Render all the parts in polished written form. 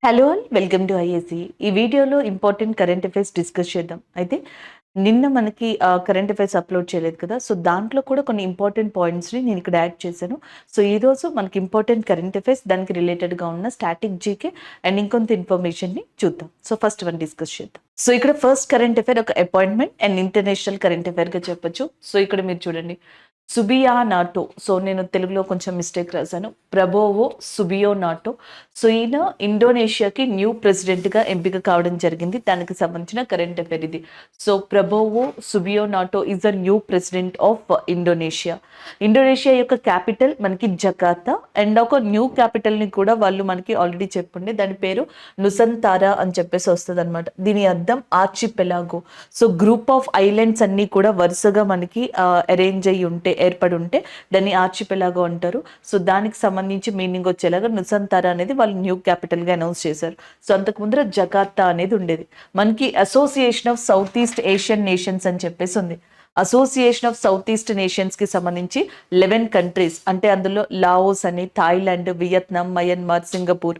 Hello all welcome to IAC. ఈ వీడియోలో important current affairs discuss చేద్దాం. అయితే నిన్న మనకి కరెంట్ అఫైర్స్ అప్లోడ్ చేయలేదు కదా! సో, దాంట్లో కూడా కొన్ని ఇంపార్టెంట్ పాయింట్స్‌ని నేను ఇక్కడ యాడ్ చేశాను. సో, ఈరోజు మనకి ఇంపార్టెంట్ కరెంట్ అఫైర్స్ దానికి రిలేటెడ్‌గా ఉన్న స్టాటిక్ జీకే అండ్ ఇంకొంత ఇన్ఫర్మేషన్‌ని చూద్దాం. సో, ఫస్ట్ వన్ డిస్కస్ చేద్దాం. సో, ఇక్కడ ఫస్ట్ కరెంట్ అఫైర్ ఒక అపాయింట్మెంట్ అండ్ ఇంటర్నేషనల్ కరెంట్ అఫైర్‌గా చెప్పొచ్చు. సో, ఇక్కడ మీరు చూడండి. సుబియానాటో. సో, నేను తెలుగులో కొంచెం మిస్టేక్ రాశాను. ప్రబోవో సుబియోనాటో. సో, ఈయన ఇండోనేషియాకి న్యూ ప్రెసిడెంట్‌గా ఎంపిక కావడం జరిగింది. దానికి సంబంధించిన కరెంట్ అఫైర్ ఇది. So, Prabowo Subianto is the new president of Indonesia. Indonesia యొక్క క్యాపిటల్ మనకి జకార్తా అండ్ ఒక న్యూ క్యాపిటల్‌ని కూడా వాళ్ళు మనకి ఆల్రెడీ చెప్పుండే దాని పేరు నుసంతారా అని చెప్పేసి వస్తదనమాట. దీని అర్థం ఆర్చిపెలాగో. సో, గ్రూప్ ఆఫ్ ఐలాండ్స్ అన్నీ కూడా వరుసగా మనకి అరేంజ్ అయ్యి ఉంటే ఏర్పడి ఉంటే దాన్ని ఆర్చిపెలాగో అంటారు. సో, దానికి సంబంధించి మీనింగ్ వచ్చేలాగా నుసంతారా అనేది వాళ్ళు న్యూ క్యాపిటల్గా అనౌన్స్ చేశారు. సో, అంతకు ముందర జకార్తా అనేది ఉండేది. మనకి association of south east Asian nations అని చెప్పేసి ఉంది. అసోసియేషన్ ఆఫ్ సౌత్ ఈస్ట్ నేషన్స్కి సంబంధించి 11 కంట్రీస్ అంటే అందులో లావోస్ అని, Thailand, Vietnam, Myanmar, Singapore,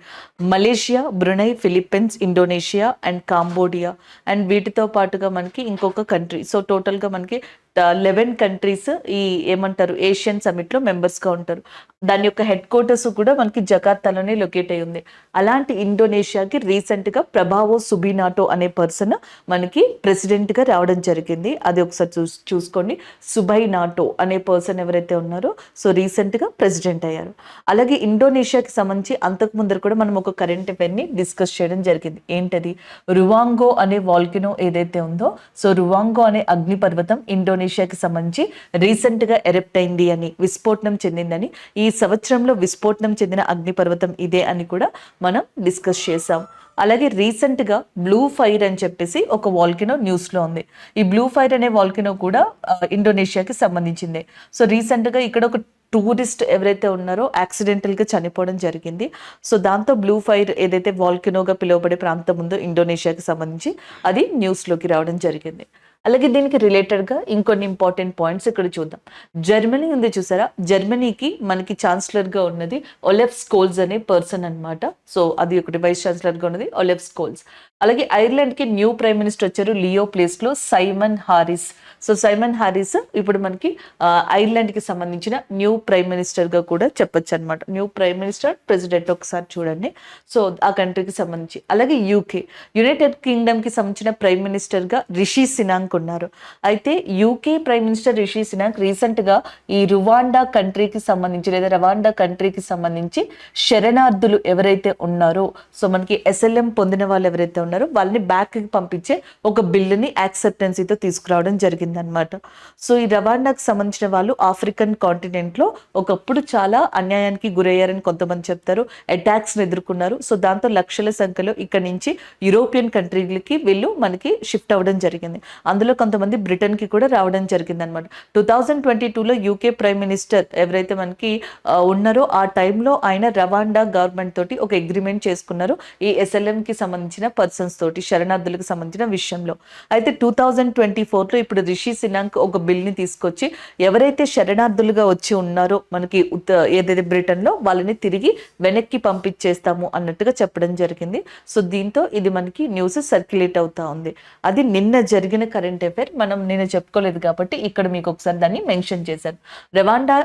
Malaysia, Brunei, Philippines, Indonesia and Cambodia and వీటితో పాటుగా మనకి ఇంకొక కంట్రీ. సో, టోటల్గా మనకి 11 కంట్రీస్ ఈ ఏమంటారు ఏషియన్ సమిట్లో మెంబర్స్గా ఉంటారు. దాని యొక్క హెడ్ క్వార్టర్స్ కూడా మనకి జకార్తాలోనే లొకేట్ అయి ఉంది. అలాంటి ఇండోనేషియాకి రీసెంట్గా ప్రభావో సుబినాటో అనే పర్సన్ మనకి ప్రెసిడెంట్గా రావడం జరిగింది. అది ఒకసారి చూసుకోండి. సుబైనాటో అనే పర్సన్ ఎవరైతే ఉన్నారో సో రీసెంట్గా ప్రెసిడెంట్ అయ్యారు. అలాగే ఇండోనేషియాకి సంబంధించి అంతకు ముందర కూడా మనం ఒక కరెంట్ అఫైర్ని డిస్కస్ చేయడం జరిగింది. ఏంటది? రువాంగో అనే వాల్కినో ఏదైతే ఉందో సో రువాంగో అనే అగ్నిపర్వతం ఇండోనేషియాకి సంబంధించి రీసెంట్గా ఎరెప్ట్ అయింది అని, విస్ఫోటనం చెందిందని, ఈ సంవత్సరంలో విస్ఫోటనం చెందిన అగ్నిపర్వతం ఇదే అని కూడా మనం డిస్కస్ చేసాం. అలాగే రీసెంట్గా బ్లూ ఫైర్ అని చెప్పేసి ఒక వాల్కినో న్యూస్లో ఉంది. ఈ బ్లూ ఫైర్ అనే వాల్కినో కూడా ఇండోనేషియాకి సంబంధించిందే. సో రీసెంట్గా ఇక్కడ ఒక టూరిస్ట్ ఎవరైతే ఉన్నారో యాక్సిడెంటల్గా చనిపోవడం జరిగింది. సో దాంతో బ్లూ ఫైర్ ఏదైతే వాల్కినోగా పిలువబడే ప్రాంతం ఉందో ఇండోనేషియాకి సంబంధించి అది న్యూస్లోకి రావడం జరిగింది. అలాగే దీనికి రిలేటెడ్గా ఇంకొన్ని ఇంపార్టెంట్ పాయింట్స్ ఇక్కడ చూద్దాం. జర్మనీ ఉంది చూసారా, జర్మనీకి మనకి ఛాన్సలర్గా ఉన్నది ఒలెఫ్ స్కోల్స్ అనే పర్సన్ అనమాట. సో అది ఒకటి వైస్ ఛాన్సలర్గా ఉన్నది ఒలెఫ్ స్కోల్స్. అలాగే ఐర్లాండ్కి న్యూ ప్రైమ్ మినిస్టర్ వచ్చారు లియో ప్లేస్లో Simon Harris. So Simon Harris ఇప్పుడు మనకి ఐర్లాండ్కి సంబంధించిన న్యూ ప్రైమ్ మినిస్టర్గా కూడా చెప్పొచ్చు అనమాట. న్యూ ప్రైమ్ మినిస్టర్ ప్రెసిడెంట్ ఒకసారి చూడండి. సో ఆ కంట్రీకి సంబంధించి. అలాగే యూకే యునైటెడ్ కింగ్డమ్కి సంబంధించిన ప్రైమ్ మినిస్టర్గా రిషి సినాక్ ఉన్నారు. అయితే UK prime minister Rishi Sunak రీసెంట్గా ఈ రువాండా కంట్రీకి సంబంధించి లేదా రవాండా కంట్రీకి సంబంధించి శరణార్థులు ఎవరైతే ఉన్నారో సో మనకి ఎస్ఎల్ఎం పొందిన వాళ్ళు ఎవరైతే ఉన్నారో వాళ్ళని బ్యాక్కి పంపించే ఒక బిల్లుని యాక్సెప్టెన్సీతో తీసుకురావడం జరిగిందనమాట. సో ఈ రవాండాకి సంబంధించిన వాళ్ళు ఆఫ్రికన్ కాంటినెంట్లో ఒకప్పుడు చాలా అన్యాయానికి గురయ్యారని కొంతమంది చెప్తారు. అటాక్స్ని ఎదుర్కొన్నారు. సో దాంతో లక్షల సంఖ్యలో ఇక్కడ నుంచి యూరోపియన్ కంట్రీలకి వీళ్ళు మనకి షిఫ్ట్ అవ్వడం జరిగింది. అందులో కొంతమంది బ్రిటన్కి కూడా రావడం జరిగింది అనమాట. 2022లో యూకే ప్రైమ్ మినిస్టర్ ఎవరైతే మనకి ఉన్నారో ఆ టైంలో ఆయన రవాండా గవర్నమెంట్ తోటి ఒక అగ్రిమెంట్ చేసుకున్నారు ఈ ఎస్ఎల్ఎంకి సంబంధించిన పర్సన్స్ తోటి, శరణార్థులకు సంబంధించిన విషయంలో. అయితే 2024లో ఇప్పుడు రిషి సినాక్ ఒక బిల్ని తీసుకొచ్చి ఎవరైతే శరణార్థులుగా వచ్చి ఉన్నారో మనకి ఏదైతే బ్రిటన్లో వాళ్ళని తిరిగి వెనక్కి పంపించేస్తాము అన్నట్టుగా చెప్పడం జరిగింది. సో దీంతో ఇది మనకి న్యూస్ సర్క్యులేట్ అవుతా ఉంది. అది నిన్న జరిగిన కరెంట్ అఫైర్, మనం నేను చెప్పుకోలేదు కాబట్టి ఇక్కడ మీకు ఒకసారి దాన్ని మెన్షన్ చేశాను. రవాండా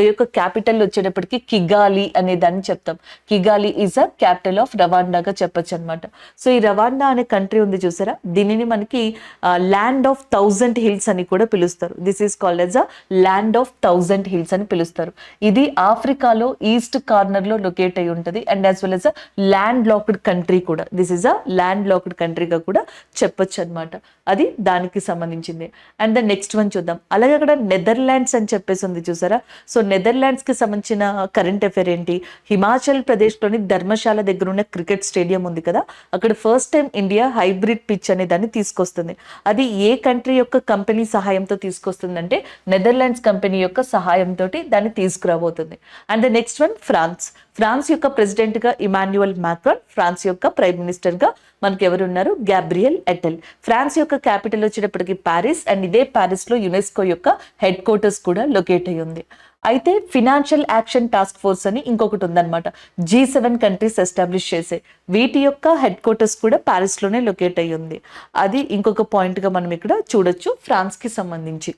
యొక్క క్యాపిటల్ వచ్చేటప్పటికి కిగాలి అనే దాన్ని చెప్తాం. Kigali is a capital of రవాండాగా చెప్పొచ్చు అనమాట. సో ఈ రవాండా అనే కంట్రీ ఉంది చూసారా, దీనిని మనకి ల్యాండ్ ఆఫ్ 1000 హిల్స్ అని కూడా పిలుస్తారు. This is called as a land of 1000 hills అని పిలుస్తారు. ఇది ఆఫ్రికాలో ఈస్ట్ కార్నర్ లో లొకేట్ అయి ఉంటుంది and as well as a landlocked country కూడా. This is a landlocked కంట్రీగా కూడా చెప్పొచ్చు అనమాట. అది దానికి సంబంధించింది. అండ్ ద నెక్స్ట్ వన్ చూద్దాం. అలాగే అక్కడ నెదర్లాండ్స్ అని చెప్పేసి ఉంది చూసారా. సో నెదర్లాండ్స్ కి సంబంధించిన కరెంట్ అఫైర్ ఏంటి? హిమాచల్ ప్రదేశ్లోని ధర్మశాల దగ్గర ఉన్న క్రికెట్ స్టేడియం ఉంది కదా, అక్కడ first time India hybrid pitch అనే దాన్ని తీసుకొస్తుంది. అది ఏ కంట్రీ యొక్క కంపెనీ సహాయంతో తీసుకొస్తుందంటే నెదర్లాండ్స్ కంపెనీ యొక్క సహాయంతో దాన్ని తీసుకురాబోతుంది. And the next one France యొక్క ప్రెసిడెంట్ గా ఇమాన్యుయల్ మాక్రాన్, ఫ్రాన్స్ యొక్క ప్రైమ్ మినిస్టర్ గా మనకి ఎవరు ఉన్నారు? Gabriel Attal. ఫ్రాన్స్ యొక్క క్యాపిటల్ వచ్చేటప్పటికి ప్యారిస్ అండ్ ఇదే ప్యారిస్ లో యునెస్కో యొక్క హెడ్ క్వార్టర్స్ కూడా లొకేట్ అయ్యి ఉంది. అయితే ఫినాన్షియల్ యాక్షన్ టాస్క్ ఫోర్స్ అని ఇంకొకటి ఉందన్నమాట. G7 కంట్రీస్ ఎస్టాబ్లిష్ చేసే, వీటి యొక్క హెడ్ క్వార్టర్స్ కూడా ప్యారిస్ లోనే లొకేట్ అయ్యి ఉంది. అది ఇంకొక పాయింట్ గా మనం ఇక్కడ చూడొచ్చు ఫ్రాన్స్ కి సంబంధించి.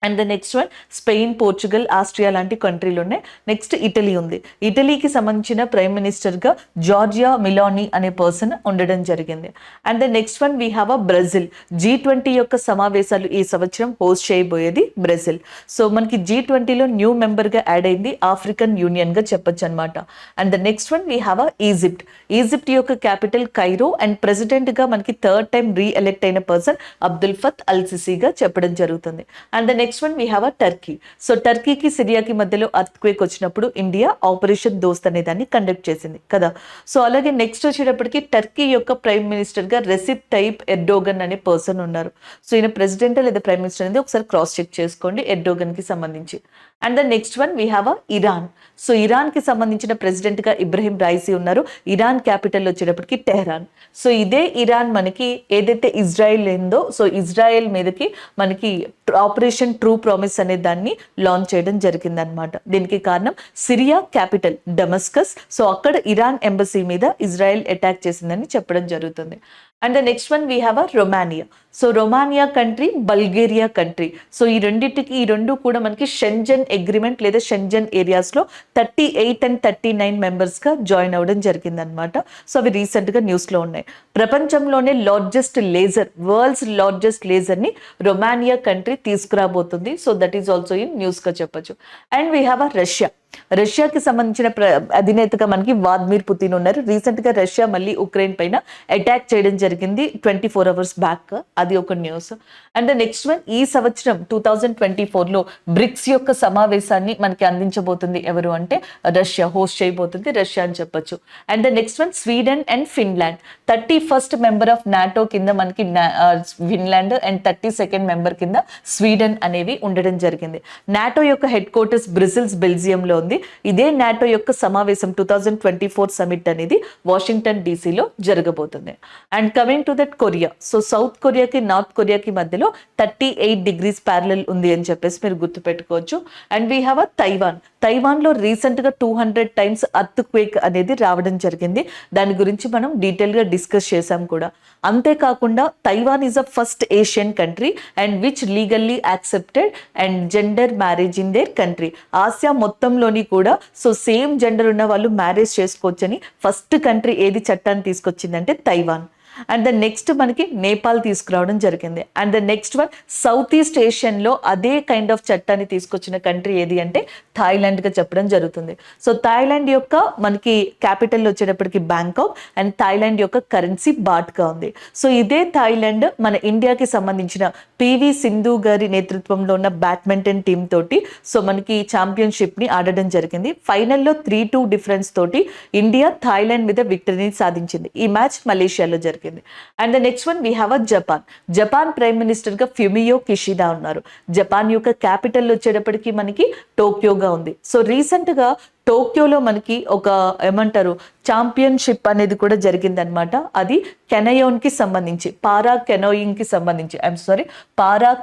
And the next one Spain, Portugal, Austria లాంటి కంట్రీలు ఉన్నాయి. నెక్స్ట్ ఇటలీ ఉంది. ఇటలీకి సంబంధించిన ప్రైమ్ మినిస్టర్గా జార్జియా మిలానీ అనే పర్సన్ ఉండడం జరిగింది. And the next one we have a Brazil. G20 యొక్క సమావేశాలు ఈ సంవత్సరం హోస్ట్ చేయబోయేది బ్రెజిల్. సో మనకి G20లో న్యూ మెంబర్గా యాడ్ అయింది ఆఫ్రికన్ యూనియన్గా చెప్పొచ్చు అనమాట. And the next one we have a Egypt. Egypt యొక్క క్యాపిటల్ కైరో అండ్ ప్రెసిడెంట్గా మనకి థర్డ్ టైం రీఎలెక్ట్ అయిన పర్సన్ అబ్దుల్ ఫత్ అల్ సిసిగా చెప్పడం జరుగుతుంది. And the next one we have a Turkey. So టర్కీకి సిరియాకి మధ్యలో అర్త్క్వేక్ వచ్చినప్పుడు ఇండియా ఆపరేషన్ దోస్త్ అనే దాన్ని కండక్ట్ చేసింది కదా. సో అలాగే నెక్స్ట్ వచ్చేటప్పటికి టర్కీ యొక్క ప్రైమ్ మినిస్టర్ గా రెసిప్ టైప్ ఎర్డోగన్ అనే పర్సన్ ఉన్నారు. సో ఈయన ప్రెసిడెంట్ లేదా ప్రైమ్ మినిస్టర్ అనేది ఒకసారి క్రాస్ చెక్ చేసుకోండి ఎర్డోగన్ కి సంబంధించి. And the next one we have a Iran. So Iran కి సంబంధించిన ప్రెసిడెంట్ గా ఇబ్రహీం రైసీ ఉన్నారు. ఇరాన్ క్యాపిటల్ వచ్చేటప్పటికి టెహరాన్. సో ఇదే ఇరాన్ మనకి ఏదైతే ఇజ్రాయెల్ ఉందో, సో ఇజ్రాయెల్ మీదకి మనకి ఆపరేషన్ ట్రూ ప్రామిస్ అనే దాన్ని లాంచ్ చేయడం జరిగింది అనమాట. దీనికి కారణం సిరియా క్యాపిటల్ డమస్కస్. సో అక్కడ ఇరాన్ ఎంబసీ మీద ఇజ్రాయెల్ అటాక్ చేసిందని చెప్పడం జరుగుతుంది. And the next one we have a Romania. So Romania country, Bulgaria country. So ఈ రెండు కూడా మనకి షెంజన్ అగ్రిమెంట్ లేదా షెంజన్ ఏరియాస్లో 38 అండ్ 39 మెంబర్స్గా జాయిన్ అవ్వడం జరిగింది అనమాట. సో అవి రీసెంట్గా న్యూస్లో ఉన్నాయి. ప్రపంచంలోనే వరల్డ్స్ లార్జెస్ట్ లేజర్ని రొమానియా కంట్రీ తీసుకురాబోతుంది. So that is also in న్యూస్గా చెప్పొచ్చు. అండ్ వీ హ్యావ్ అ రష్యాకి సంబంధించిన అధినేతగా మనకి వ్లాదిమిర్ పుతిన్ ఉన్నారు. రీసెంట్ గా రష్యా మళ్ళీ ఉక్రెయిన్ పైన అటాక్ చేయడం జరిగింది 24 hours బ్యాక్. అది ఒక news. And the next one ఈ సంవత్సరం 2024లో బ్రిక్స్ యొక్క సమావేశాన్ని మనకి అందించబోతుంది ఎవరు అంటే రష్యా హోస్ట్ చేయబోతుంది, రష్యా అని చెప్పొచ్చు. And the next one Sweden and Finland. 31st member of NATO కింద మనకి ఫిన్లాండ్ అండ్ 32nd మెంబర్ కింద స్వీడన్ అనేవి ఉండడం జరిగింది. నాటో యొక్క హెడ్ క్వార్టర్స్ బ్రజిల్స్ బెల్జియంలో ఉంది. ఇదే నాటో యొక్క సమావేశం 2024 సమిట్ అనేది వాషింగ్టన్ డీసీలో జరగబోతుంది. And coming to that Korea. So south కొరియాకి నార్త్ కొరియాకి మధ్యలో 38 degrees ప్యారలల్ ఉంది అని చెప్పేసి మీరు గుర్తుపెట్టుకోవచ్చు. అండ్ వీ హ్యావ్ అ తైవాన్లో రీసెంట్గా 200 times అర్త్క్వేక్ అనేది రావడం జరిగింది. దాని గురించి మనం డీటెయిల్గా డిస్కస్ చేసాం కూడా. అంతేకాకుండా Taiwan is a first Asian country and which legally accepted and gender marriage in their country. Asia మొత్తంలోని కూడా సో సేమ్ జెండర్ ఉన్న వాళ్ళు మ్యారేజ్ చేసుకోవచ్చని ఫస్ట్ కంట్రీ ఏది చట్టాన్ని తీసుకొచ్చిందంటే తైవాన్. అండ్ ద నెక్స్ట్ మనకి నేపాల్ తీసుకురావడం జరిగింది. And the next one south east ఏషియన్లో అదే కైండ్ ఆఫ్ చట్టాన్ని తీసుకొచ్చిన కంట్రీ ఏది అంటే థాయిలాండ్గా చెప్పడం జరుగుతుంది. సో థాయిలాండ్ యొక్క మనకి క్యాపిటల్ వచ్చేటప్పటికి బ్యాంకాక్ అండ్ థాయిలాండ్ యొక్క కరెన్సీ బాట్గా ఉంది. సో ఇదే థాయిలాండ్ మన ఇండియాకి సంబంధించిన పివి సింధు గారి నేతృత్వంలో ఉన్న బ్యాడ్మింటన్ టీమ్ తోటి సో మనకి ఛాంపియన్షిప్ని ఆడడం జరిగింది. ఫైనల్లో 3-2 డిఫరెన్స్ తోటి ఇండియా థాయిలాండ్ మీద విక్టరీని సాధించింది. ఈ మ్యాచ్ మలేషియాలో జరిగింది. And the next one we have a Japan prime minister గా ఫ్యూమియో కిషిడా ఉన్నారు. జపాన్ యొక్క క్యాపిటల్ వచ్చేటప్పటికి మనకి టోక్యోగా ఉంది. సో రీసెంట్ గా టోక్యోలో మనకి ఒక ఏమంటారు ఛాంపియన్షిప్ అనేది కూడా జరిగిందనమాట. అది కెనయోన్కి సంబంధించి పారా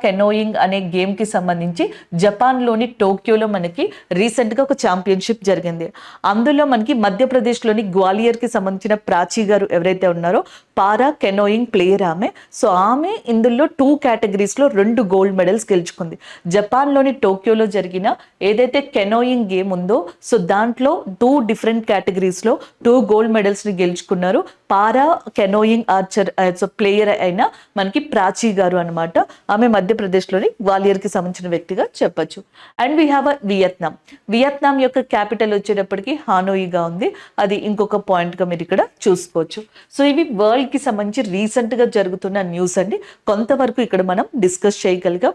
కెనోయింగ్ అనే గేమ్కి సంబంధించి జపాన్లోని టోక్యోలో మనకి రీసెంట్గా ఒక ఛాంపియన్షిప్ జరిగింది. అందులో మనకి మధ్యప్రదేశ్లోని గ్వాలియర్కి సంబంధించిన ప్రాచీ గారు ఎవరైతే ఉన్నారో పారా కెనోయింగ్ ప్లేయర్ ఆమె. సో ఆమె ఇందులో 2 categories-లో 2 gold medals గెలుచుకుంది. జపాన్లోని టోక్యోలో జరిగిన ఏదైతే కెనోయింగ్ గేమ్ ఉందో సో దాంట్లో 2 different categories-లో 2 gold medals-ని గెలుచుకున్నారు. పారా కెనోయింగ్ ఆర్చర్ ప్లేయర్ అయిన మనకి ప్రాచీ గారు అనమాట. ఆమె మధ్యప్రదేశ్లోని గ్వాలియర్కి సంబంధించిన వ్యక్తిగా చెప్పొచ్చు. And we have a Vietnam యొక్క క్యాపిటల్ వచ్చేటప్పటికి హానోయిగా ఉంది. అది ఇంకొక పాయింట్గా మీరు ఇక్కడ చూసుకోవచ్చు. సో ఇవి వరల్డ్కి సంబంధించి రీసెంట్గా జరుగుతున్న న్యూస్ అండి. కొంతవరకు ఇక్కడ మనం డిస్కస్ చేయగలిగాం.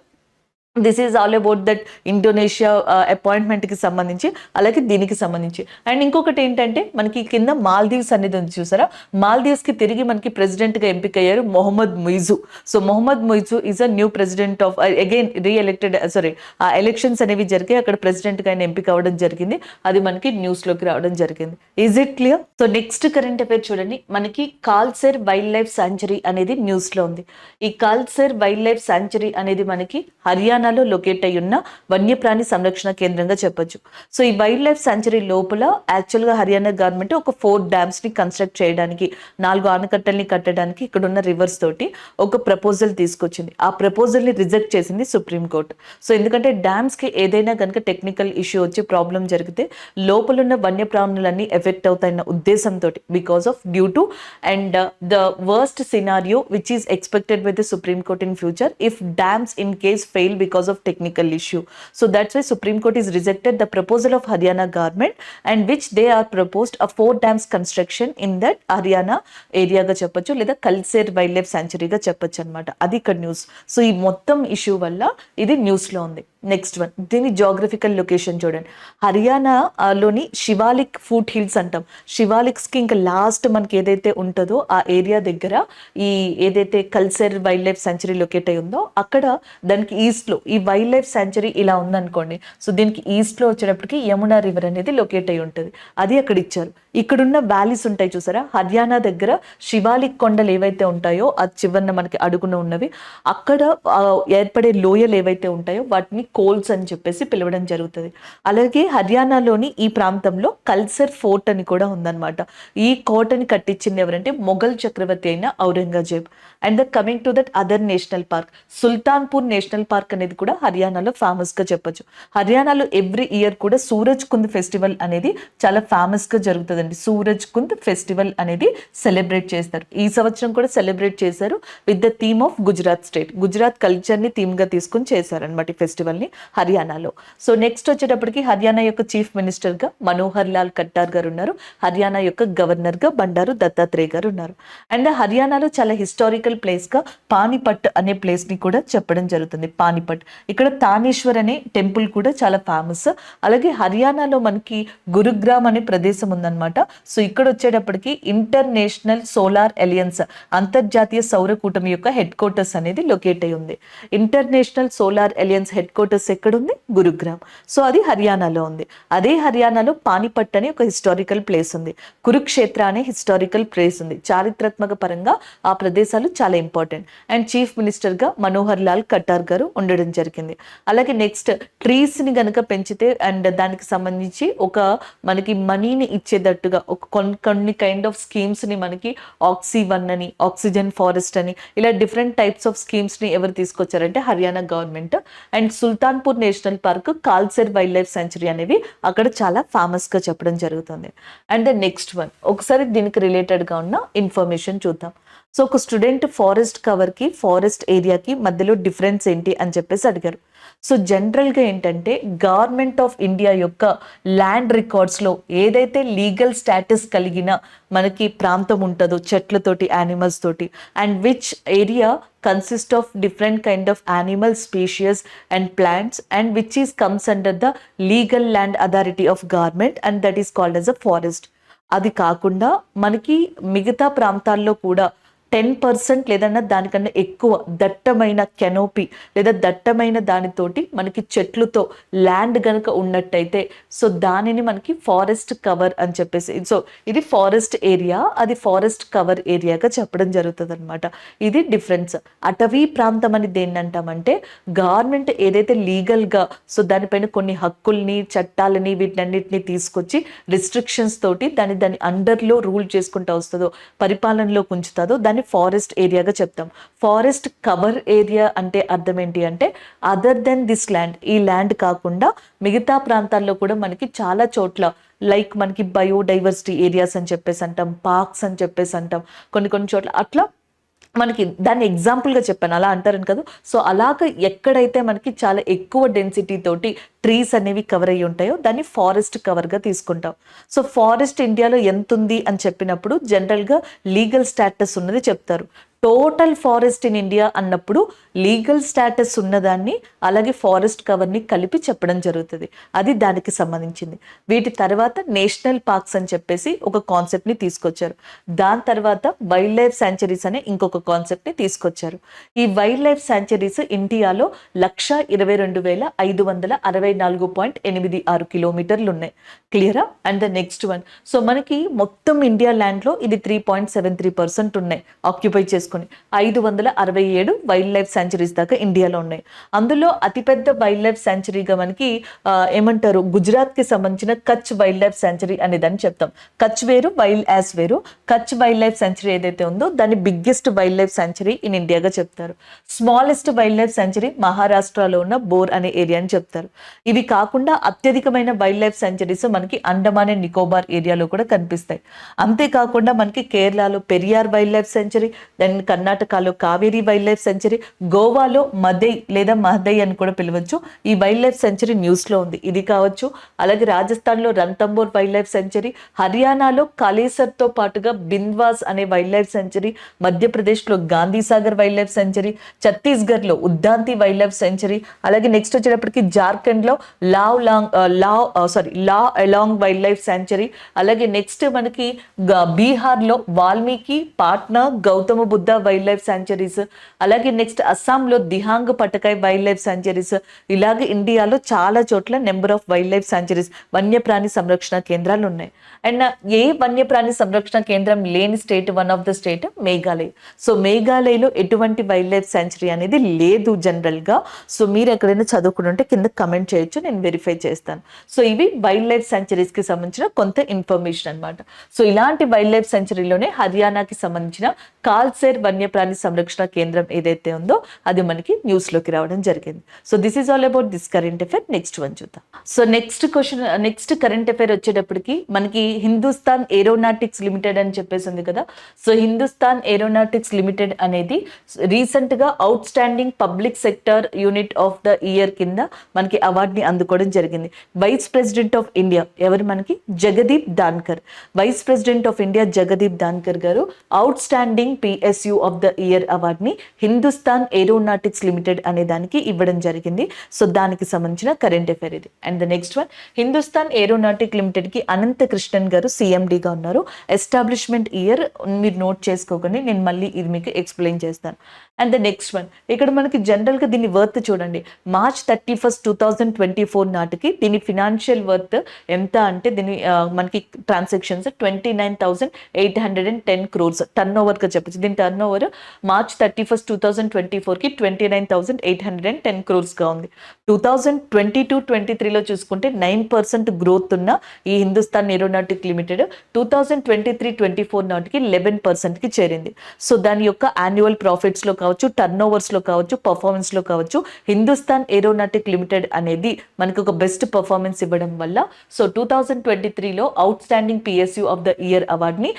This is all about that Indonesia అపాయింట్మెంట్కి సంబంధించి, అలాగే దీనికి సంబంధించి. అండ్ ఇంకొకటి ఏంటంటే మనకి కింద మాల్దీవ్స్ అనేది ఉంది చూసారా. మాల్దీవ్స్కి తిరిగి మనకి ప్రెసిడెంట్గా ఎంపిక అయ్యారు Mohamed Muizzu. So Mohamed Muizzu is a new president of again ఆ ఎలక్షన్స్ అనేవి జరిగాయి. అక్కడ ప్రెసిడెంట్గా ఆయన ఎంపిక అవ్వడం జరిగింది. అది మనకి న్యూస్లోకి రావడం జరిగింది. Is it clear? So next current affair చూడండి. మనకి కాల్సర్ వైల్డ్ లైఫ్ సాంచురీ అనేది న్యూస్లో ఉంది. ఈ కాల్సర్ వైల్డ్ లైఫ్ సాంచురీ అనేది మనకి హర్యానా హర్యానాలో లొకేట్ అయి ఉన్న వన్యప్రాణి సంరక్షణ కేంద్రంగా చెప్పొచ్చు. సో ఈ వైల్డ్ లైఫ్ సాంచురీ లోపల యాక్చువల్గా హర్యానా గవర్నమెంట్ ఒక 4 డ్యామ్స్ ని కన్స్ట్రక్ట్ చేయడానికి, 4 ఆనకట్టల్ని కట్టడానికి ఇక్కడ ఉన్న రివర్స్ తోటి ఒక ప్రపోజల్ తీసుకొచ్చింది. ఆ ప్రపోజల్ ని రిజెక్ట్ చేసింది సుప్రీంకోర్టు. సో ఎందుకంటే డ్యామ్స్ కి ఏదైనా కనుక టెక్నికల్ ఇష్యూ వచ్చి ప్రాబ్లం జరిగితే లోపల ఉన్న వన్యప్రాణులన్నీ ఎఫెక్ట్ అవుతాయన్న ఉద్దేశంతో, because of due to and the worst scenario which is expected with the supreme court in future if dams in case fail because of technical issue. So that's why Supreme Court is rejected the proposal of Haryana government and which they are proposed a 4 dams construction in that Haryana area ga cheppachu leda Kalser Wildlife Sanctuary ga cheppachu annamata. Adi ikkada news. So ee mottam issue valla idi news lo undi. Next one, దీని geographical location చూడండి. హర్యానా లోని Shivalik foot hills అంటాం. శివాలిక్స్కి ఇంకా last మనకి ఏదైతే ఉంటుందో ఆ area దగ్గర ఈ ఏదైతే కల్సర్ వైల్డ్ లైఫ్ సాంచురీ లొకేట్ అయి ఉందో అక్కడ దానికి ఈస్ట్లో ఈ వైల్డ్ లైఫ్ సాంచురీ ఇలా ఉందనుకోండి. సో దీనికి ఈస్ట్లో వచ్చేటప్పటికి యమునా రివర్ అనేది లొకేట్ అయి ఉంటుంది. అది అక్కడ ఇచ్చారు. ఇక్కడున్న వ్యాలీస్ ఉంటాయి చూసారా, హర్యానా దగ్గర శివాలిక్ కొండలు ఏవైతే ఉంటాయో అది చివరిన మనకి అడుగున ఉన్నవి, అక్కడ ఏర్పడే లోయలు ఏవైతే ఉంటాయో వాటిని కోల్స్ అని చెప్పేసి పిలవడం జరుగుతుంది. అలాగే హర్యానాలోని ఈ ప్రాంతంలో కల్సర్ ఫోర్ట్ అని కూడా ఉందన్నమాట. ఈ కోటని కట్టించింది ఎవరంటే మొఘల్ చక్రవర్తి అయిన Aurangzeb. And coming to that other national park, Sultanpur national park అనేది కూడా హర్యానాలో ఫేమస్ గా చెప్పొచ్చు. హర్యానాలో ఎవ్రీ ఇయర్ కూడా సూరజ్ కుంద్ ఫెస్టివల్ అనేది చాలా ఫేమస్ గా జరుగుతుందండి. సూరజ్ కుంద్ ఫెస్టివల్ అనేది సెలబ్రేట్ చేస్తారు. ఈ సంవత్సరం కూడా సెలబ్రేట్ చేశారు with the theme of Gujarat state. Gujarat culture ని థీమ్ గా తీసుకుని చేశారనమాట ఈ ఫెస్టివల్ ని హర్యానాలో. సో నెక్స్ట్ వచ్చేటప్పటికి హర్యానా యొక్క చీఫ్ మినిస్టర్ గా మనోహర్ లాల్ ఖట్టార్ గారు ఉన్నారు. హర్యానా యొక్క గవర్నర్ గా బండారు దత్తాత్రేయ గారు ఉన్నారు. అండ్ హర్యానాలో చాలా హిస్టారికల్ ప్లేస్ గా పానిపట్ అనే ప్లేస్ ని కూడా చెప్పడం జరుగుతుంది. పానిపట్, ఇక్కడ తానేశ్వర్ అనే టెంపుల్ కూడా చాలా ఫేమస్. అలాగే హర్యానాలో మనకి గురుగ్రామ్ అనే ప్రదేశం ఉందన్నమాట. సో ఇక్కడ వచ్చేటప్పటికి ఇంటర్నేషనల్ సోలార్ అలయన్స్, అంతర్జాతీయ సౌర కూటమి యొక్క హెడ్ క్వార్టర్స్ అనేది లొకేట్ అయి ఉంది. International solar alliance head quarters ఎక్కడుంది? గురుగ్రామ్. సో అది హర్యానాలో ఉంది. అదే హర్యానాలో పానిపట్ అనే ఒక హిస్టారికల్ ప్లేస్ ఉంది. కురుక్షేత్ర అనే హిస్టారికల్ ప్లేస్ ఉంది. చారిత్రాత్మక పరంగా ఆ ప్రదేశాలు చాలా ఇంపార్టెంట్. అండ్ చీఫ్ మినిస్టర్ గా మనోహర్ లాల్ ఖట్టార్ గారు ఉండడం జరిగింది. అలాగే నెక్స్ట్, ట్రీస్ ని గనక పెంచితే అండ్ దానికి సంబంధించి ఒక మనకి మనీని ఇచ్చేటట్టుగా ఒక కొన్ని కైండ్ ఆఫ్ స్కీమ్స్ ని మనకి ఆక్సీ1 అని, ఆక్సిజన్ ఫారెస్ట్ అని, ఇలా డిఫరెంట్ టైప్స్ ఆఫ్ స్కీమ్స్ ని ఎవరు తీసుకొచ్చారంటే Haryana government. And Sultanpur national park, Kalesar wildlife sanctuary అనేవి అక్కడ చాలా ఫేమస్ గా చెప్పడం జరుగుతుంది. అండ్ నెక్స్ట్ వన్, ఒకసారి దీనికి రిలేటెడ్ గా ఉన్న ఇన్ఫర్మేషన్ చూద్దాం. సో ఒక స్టూడెంట్ ఫారెస్ట్ కవర్ కి ఫారెస్ట్ ఏరియాకి మధ్యలో డిఫరెన్స్ ఏంటి అని చెప్పేసి అడిగారు. సో జనరల్గా ఏంటంటే గవర్నమెంట్ ఆఫ్ ఇండియా యొక్క ల్యాండ్ రికార్డ్స్లో ఏదైతే లీగల్ స్టేటస్ కలిగిన మనకి ప్రాంతం ఉంటుందో చెట్లతోటి, యానిమల్స్ తోటి, and which area consist of different kind of animal species and plants and which is comes under the legal land authority of government and that is called as a forest. అది కాకుండా మనకి మిగతా ప్రాంతాల్లో కూడా 10% లేదన్నా దానికన్నా ఎక్కువ దట్టమైన కెనోపీ లేదా దట్టమైన దానితోటి మనకి చెట్లతో ల్యాండ్ గనక ఉన్నట్టయితే సో దానిని మనకి ఫారెస్ట్ కవర్ అని చెప్పేసి, సో ఇది ఫారెస్ట్ ఏరియా, అది ఫారెస్ట్ కవర్ ఏరియాగా చెప్పడం జరుగుతుంది అనమాట. ఇది డిఫరెన్స్. అటవీ ప్రాంతం అని దేన్ని అంటామంటే గవర్నమెంట్ ఏదైతే లీగల్గా సో దానిపైన కొన్ని హక్కుల్ని, చట్టాలని, వీటన్నిటిని తీసుకొచ్చి రిస్ట్రిక్షన్స్ తోటి దాని అండర్లో రూల్ చేసుకుంటూ వస్తుందో, పరిపాలనలో ఉంచుతుందో దాన్ని ఫారెస్ట్ ఏరియాగా చెప్తాం. ఫారెస్ట్ కవర్ ఏరియా అంటే అర్థం ఏంటి అంటే అదర్ దెన్ దిస్ ల్యాండ్, ఈ ల్యాండ్ కాకుండా మిగతా ప్రాంతాల్లో కూడా మనకి చాలా చోట్ల లైక్ మనకి బయోడైవర్సిటీ ఏరియాస్ అని చెప్పేసి అంటాం, పార్క్స్ అని చెప్పేసి అంటాం, కొన్ని చోట్ల అట్లా మనకి దాన్ని ఎగ్జాంపుల్గా చెప్పాను, అలా అంటారని కదా. సో అలాగ ఎక్కడైతే మనకి చాలా ఎక్కువ డెన్సిటీ తోటి ట్రీస్ అనేవి కవర్ అయ్యి ఉంటాయో దాన్ని ఫారెస్ట్ కవర్గా తీసుకుంటాం. సో ఫారెస్ట్ ఇండియాలో ఎంత ఉంది అని చెప్పినప్పుడు జనరల్గా లీగల్ స్టేటస్ ఉన్నది చెప్తారు. టోటల్ ఫారెస్ట్ ఇన్ ఇండియా అన్నప్పుడు లీగల్ స్టేటస్ ఉన్నదాన్ని అలాగే ఫారెస్ట్ కవర్ని కలిపి చెప్పడం జరుగుతుంది. అది దానికి సంబంధించింది. వీటి తర్వాత నేషనల్ పార్క్స్ అని చెప్పేసి ఒక కాన్సెప్ట్ని తీసుకొచ్చారు. దాని తర్వాత వైల్డ్ లైఫ్ శాంచురీస్ అనే ఇంకొక కాన్సెప్ట్ని తీసుకొచ్చారు. ఈ వైల్డ్ లైఫ్ శాంచురీస్ ఇండియాలో 122,564.86 కిలోమీటర్లు ఉన్నాయి. క్లియరా? And the next one, so మనకి మొత్తం ఇండియా ల్యాండ్లో ఇది 3.73% ఉన్నాయి ఆక్యుపై చేసుకుని చేసుకొని 567 వైల్డ్ లైఫ్ శాంచురీస్ దాకా ఇండియాలో ఉన్నాయి. అందులో అతిపెద్ద వైల్డ్ లైఫ్ శాంచురీగా మనకి ఏమంటారు, గుజరాత్ కి సంబంధించిన కచ్ వైల్డ్ లైఫ్ శాంచురీ అనేదాన్ని చెప్తాం. కచ్ వేరు, వైల్డ్ యాస్ వేరు. కచ్ వైల్డ్ లైఫ్ శాంచురీ ఏదైతే ఉందో దాన్ని biggest wildlife sanctuary in ఇండియాగా చెప్తారు. స్మాలెస్ట్ వైల్డ్ లైఫ్ శాంచురీ మహారాష్ట్రలో ఉన్న బోర్ అనే ఏరియా అని చెప్తారు. ఇవి కాకుండా అత్యధికమైన వైల్డ్ లైఫ్ శాంచురీస్ మనకి అండమాన్ అండ్ నికోబార్ ఏరియాలో కూడా కనిపిస్తాయి. అంతేకాకుండా మనకి కేరళలో Periyar wild life sanctuary, then కర్ణాటకలో కావేరీ వైల్డ్ లైఫ్ సెంచరీ, గోవాలో మదై లేదా మహదై అని కూడా పిలవచ్చు. ఈ వైల్డ్ లైఫ్ సెంచరీ న్యూస్ లో ఉంది, ఇది కావచ్చు. అలాగే రాజస్థాన్ లో రణతంబోర్ వైల్డ్ లైఫ్ సెంచరీ, హర్యానాలో కాళేసర్ తో పాటుగా బింద్వాస్ అనే వైల్డ్ లైఫ్ సెంచరీ, మధ్యప్రదేశ్ లో Gandhi Sagar wild life century, Chhattisgarh లో ఉద్దాంతి వైల్డ్ లైఫ్ సెంచరీ, అలాగే నెక్స్ట్ వచ్చేటప్పటికి జార్ఖండ్ లో లా అలాంగ్ వైల్డ్ లైఫ్ సెంచరీ, అలాగే నెక్స్ట్ మనకి బీహార్ లో Valmiki, Patna, Gautama Buddha wild life sanctuaries, అలాగే నెక్స్ట్ అస్సాంలో దిహాంగ్ పటకాయ్ వైల్డ్ లైఫ్ శాంచురీస్. ఇలాగే ఇండియాలో చాలా చోట్ల number of wild life sanctuaries, వన్యప్రాణి సంరక్షణ కేంద్రాలు ఉన్నాయి. అండ్ ఏ వన్యప్రాణి సంరక్షణ కేంద్రం లేని state, one of the state Meghalaya. So మేఘాలయలో ఎటువంటి వైల్డ్ లైఫ్ శాంచురీ అనేది లేదు జనరల్ గా. సో మీరు ఎక్కడైనా చదువుకుని ఉంటే కింద కమెంట్ చేయొచ్చు, నేను వెరిఫై చేస్తాను. సో ఇవి వైల్డ్ లైఫ్ శాంచురీస్ కి సంబంధించిన కొంత ఇన్ఫర్మేషన్ అన్నమాట. సో ఇలాంటి వైల్డ్ లైఫ్ సెంచరీలోనే హర్యానాకి సంబంధించిన కాల్సేర్ వన్యప్రాణి సంరక్షణ కేంద్రం ఏదైతే ఉందో అది మనకి న్యూస్ లోకి రావడం జరిగింది. So this is all about this current affair. Next one చూద్దాం. సో నెక్స్ట్ కరెంట్ అఫైర్ వచ్చేటప్పటికి మనకి హిందుస్థాన్ ఏరోనాటిక్స్ లిమిటెడ్ అని చెప్పేసి ఉంది కదా. సో హిందుస్థాన్ ఏరోనాటిక్స్ లిమిటెడ్ అనేది రీసెంట్ గా out standing public sector unit of the year కింద మనకి అవార్డుని అందుకోవడం జరిగింది. వైస్ ప్రెసిడెంట్ ఆఫ్ ఇండియా ఎవరు, మనకి Jagdeep Dhankhar. Vice president of India Jagdeep Dhankhar గారు outstanding PSU of the year అవార్డుని హిందుస్థాన్ ఏరోనాటిక్స్ లిమిటెడ్ అనే దానికి ఇవ్వడం జరిగింది. సో దానికి సంబంధించిన కరెంట్ అఫైర్ ఇది. And the next one, Hindustan aeronautic limited కి అనంత కృష్ణన్ గారు సిఎండిగా ఉన్నారు. ఎస్టాబ్లిష్మెంట్ ఇయర్ మీరు నోట్ చేసుకోకండి, నేను మళ్ళీ ఇది మీకు ఎక్స్ప్లెయిన్ చేస్తాను. అండ్ ద నెక్స్ట్ వన్, ఇక్కడ మనకి జనరల్ గా దీని వర్త్ చూడండి. March 31, 2024 నాటికి దీని ఫినాన్షియల్ వర్త్ ఎంత అంటే దీని మనకి ట్రాన్సాక్షన్స్ 29,810 crores టర్న్ ఓవర్ గా చెప్పచ్చు. దీని టర్న్ ఓవర్ March 31, 2024 కి 29,810 crores గా ఉంది. 2022-23లో చూసుకుంటే 9% గ్రోత్ ఉన్న ఈ హిందుస్థాన్ ఏరోనాటిక్ లిమిటెడ్ 2023-24 నాటికి 11% కి చేరింది. సో దాని యొక్క యాన్యువల్ ప్రాఫిట్స్ లో కావచ్చు, టర్న్ ఓవర్స్ లో కావచ్చు, పర్ఫార్మెన్స్ లో కావచ్చు, హిందుస్థాన్ ఏరోనాటిక్ లిమిటెడ్ అనేది మనకు ఒక బెస్ట్ పర్ఫార్మెన్స్ ఇవ్వడం వల్ల సో 2023లో outstanding PSU of the year అవార్డుని